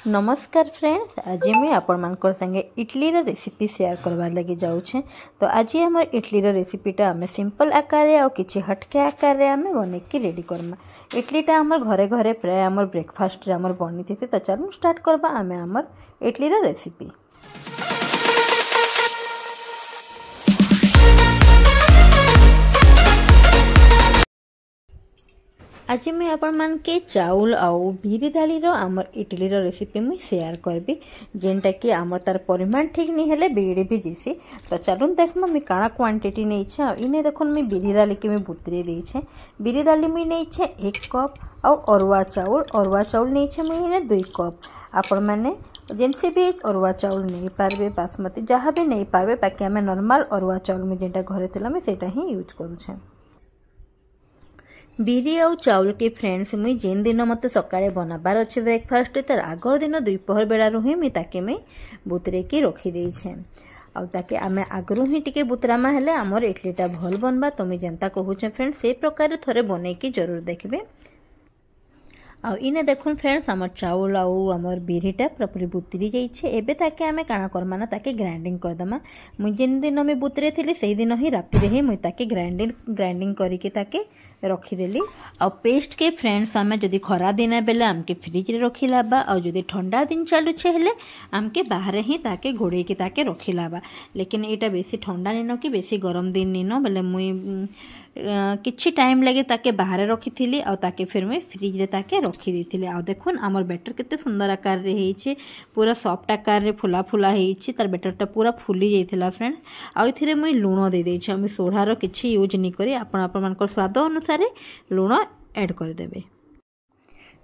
नमस्कार फ्रेंड्स, आज मैं आपण मानकर संगे इडली रो रेसिपी शेयर करवार लगी जाऊँ। तो आज आम इडली रो रेसिपीटा आम सिंपल आकार और किसी हटके आकार आम बनईकी रेडी करमा। इडलीटा आम घरे घरे प्राय आम ब्रेकफास्ट आम बनी थी। तो चलो स्टार्ट करवा आम आम इडली रो रेसिपी। आज मैं आपण मान के चाउल आउ बिरी दाली रो आमर इडली रो रेसिपी मुझे शेयर करबी, जेनटा कि आमर तार परिमाण ठीक नहीं हेले बिगड़ी भी जीसी। तो चलो देखमा मैं काଣା क्वांटिटी नहीं छे। इने देखो मैं बिरी दाली के मैं बुतरी दी छे। बिरी दाली मैं नहीं छे 1 कप और अरुआ चाउल नहीं छे मैं इने 2 कप। आपण माने जेनसे भी अरुआ चाउल नहीं पारबे, बासमती जहाँ भी नहीं पारबे, बाकी आम नॉर्मल अरुआ चाउल में जेनटा घरे थिला मैं सेटा ही यूज करूछे। बिरी आउ चाउल के फ्रेंड्स मुई जेन दिन मत सकाळे बनाबार अच्छे ब्रेकफास्ट तार आगर दिन दुपहर बेला ही मुई ताके मैं बुतरे की रखी देछे। आउ ताके आमे आगरू ही टिके बुतरामा हेले हमर इडलीटा भल बनबा। तो मुई जेंता कहूछे फ्रेंड्स से प्रकार थरे बनै की जरूर देखबे। आउ इने देखुन फ्रेंड्स आमर चाउल आउ आमर बिरीटा पूरापूरी बुतरी जाइए। एबे ताके आमे काଣା करमा ना ताके ग्राइंडिंग करदमा। मुई जेन दिन मैं बुतरे थिली सेही दिन ही राति रे ही मुई ताके ग्राइंडिंग करिके ताके रखीदेली। आ पेस्ट के फ्रेंड्स आमे जदि खरा दिन बेले आमके फ्रिज रे रखी लाबा, और जदि ठंडा दिन चलुछे हेले आमके बाहर ही ताके घोड़े के ताके रखी लाबा। लेकिन एटा बेसी ठंडा निनो कि बेसी गरम दिन निनो बेले मुई किछि टाइम लगे ताके बाहर रखी थी और ताके फिर मैं फ्रिज रे ताके रखी देथिली। आ देखुन आमर बैटर केते सुंदर आकार रे हेछि, पूरा सॉफ्ट आकार रे फुला फुला हेछि। तार बैटरटा पूरा फुली जाइथिला फ्रेंड्स। आ इथिरे मुई लूण दे देछि। हम सोढ़ार किछि यूज नहीं करी, आपण मानकर स्वाद अनुसार लूण ऐड कर देबे।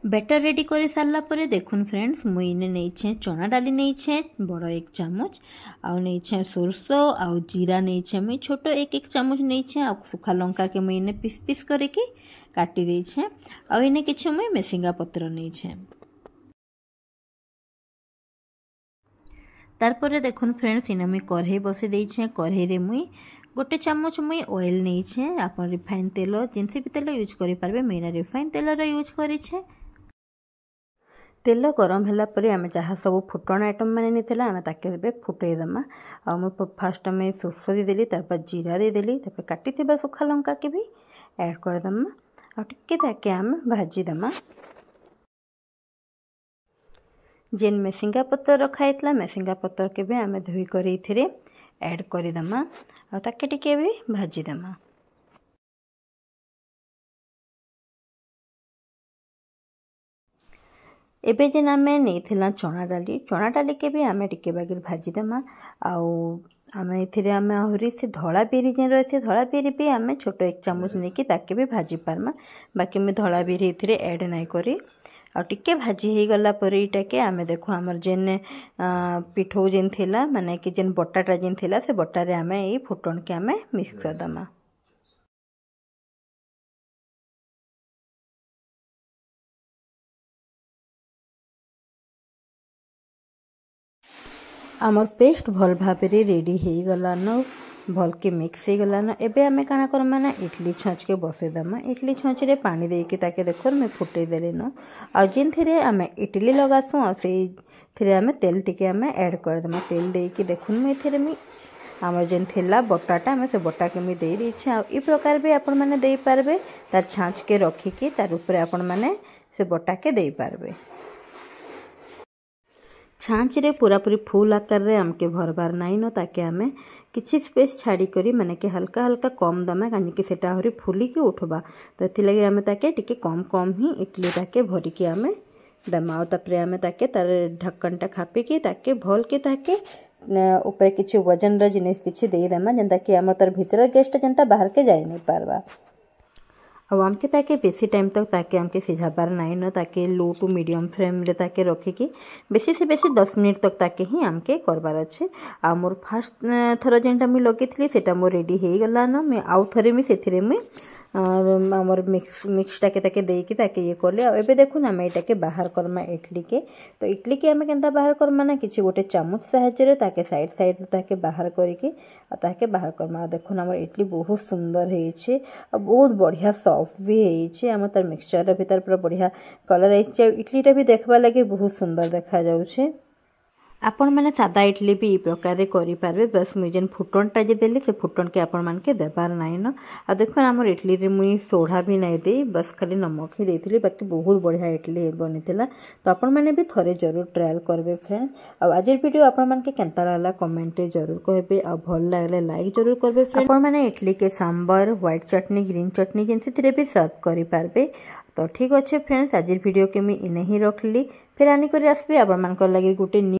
बैटर रेडी कर सारा पर देखुन फ्रेंड्स मुई नहीं चना डाली नहीं बड़ 1 चामच, आउ नहीं सोरसो आउ जीरा नहीं मुई छोट 1 चामच नहीं। आ सुखा लंका के मुई पीस पीस करके काटी देछे। आउ इने किछि मुई मेसिंगा पत्र नहीं। तारपरे देखुन फ्रेंड्स इने मुई कढ़ई बसे देछे। कढ़ई रे मुई 1 चामच मुई ऑयल नहीं। आप रिफाइन तेल जिनसे भी तेल यूज करि पारबे, मैं रिफाइन तेल यूज करिछे। तेल गरम है आम जहाँ सब फुटण आइटम मैंने नहीं आम ताके फुटेदमा। आ फास्ट आम सोरस देदेली, तार जीरा देदेली, तापर काटी सुखा लंका के भी ऐड करदमा। आ टिके ताके आम भाजीदमा। जेन मेसिंगा पत्तर रखाइतला मेसिंगा पत्तर के भी आम धोई कर ऐड करदमा। आ ताके टिके भी भाजीदमा। एबे जेन आमे नहीं चना डाली के भी आमे टिके बागिर भाजीदमा। आउ आमे इथिरे आमे आहरी से धड़ा बिरी जेन रही धड़ा बिरी भी आमे छोट 1 चामच नहीं कि ताके भी भाजी पारमा। बाकी मैं धड़ा बिरी इथिरे ऐड नहीं करी। आ टिके भाजी हो गला पर इटा के आमे देखो आमर जेन पिठौ जेन थिला माने कि जेन बटाटा जेन थिला से बटा रे आमे ए फुटण के आमे मिक्स कर दमा। आमर पेस्ट भल भाव रेडी हो गलान, भल के मिक्स हो गलान। एबे आमे काना करमा ना इडली छंच के बसेदमा। इडली छंच रे पानी देके ताके देखो मैं फुटे देले न। आ जिन थिरे आमे इडली लगासु आ से थिरे आमे तेल टिके आमे ऐड कर दमा। तेल देके देखुन मैं थिरे मी आमर जेन थिला बटाटा आमे से बटा के मैं दे देछि। आ ई प्रकार भी आपण माने देई पारबे, तार छांच के रखी के तार ऊपर आपण माने से बटा के देई पारबे। छाँच रे पूरापूरी फुल आकार रे आमके भरबार नाई न, ताके आमे किछि स्पेस छाड़ी करी माने कि हल्का हल्का कम दमा, काहे कि सेटा हरी फुली के उठबा। तो एथि लगे आमे ताके टिके कम कम ही इडली ताके भरी के आमे दमा। तापरे आमे ताके तार ढक्कनटा खापी के ताके भल के ताके ऊपर किछि वजन र जिनिस किछि देई दमा, जेंता कि आम तार भीतर गैस जेंता बाहर के जाई नहीं पारबा। अब आमके ताके बेसी टाइम तक ताके आमके सिझाबार नाई न, ताके लो टू मीडियम फ्लेम रे ताके रखिकी बेसी से बेसी 10 मिनट तक ताके ही आमके करबार अच्छे। आ मोर फास्ट थर जेनटा मुई लगे सेटा मोर रेडी हो गला न। मैं आउ थरे मैं सेथिरे मैं आमर मिक्सटा के ताके देकी ताके ये करले एबे देखुन आम एटाके बाहर करमा इडली के। तो इडली के आम केनता बाहर करमा ना किछि गोटे चामच साहाय्य ताके साइड साइड ताके बाहर करके ताके बाहर करमा। देखुन आमर इडली बहुत सुंदर होइछे आ बहुत बढ़िया सॉफ्ट भी होइछे। आम तार मिक्सचर भीतर पूरा बढ़िया कलर आइछे। इडलीटा भी देखबा लगे बहुत सुंदर देखा जाउछे। आपण मैंने सादा इडली भी प्रकार करि पारबे। बस मुझे जेन फुटनटा जे देली से फुटन के आपण मान के देबार नाइ न। आ देखो हमर इडली रे मुई सोढ़ा भी नहीं दे बस खाली नमक ही देथिली बाकी बहुत बढ़िया इडली बनिथिला। तो आपण मैंने भी थरे जरूर ट्रायल करबे फ्रेंड। आ आज वीडियो आपण मान के केनता लागला कमेंट जरूर कहबे आ भल लागले लाइक जरूर करबे फ्रेंड। आपण मैंने इडली के सांबर व्हाइट चटनी ग्रीन चटनी जेनसे भी सर्व करि पारबे। तो ठीक अच्छे फ्रेंड्स आज वीडियो के मैं इने ही रखली फिर आनी कर आसबे आपण मान लगे गोटे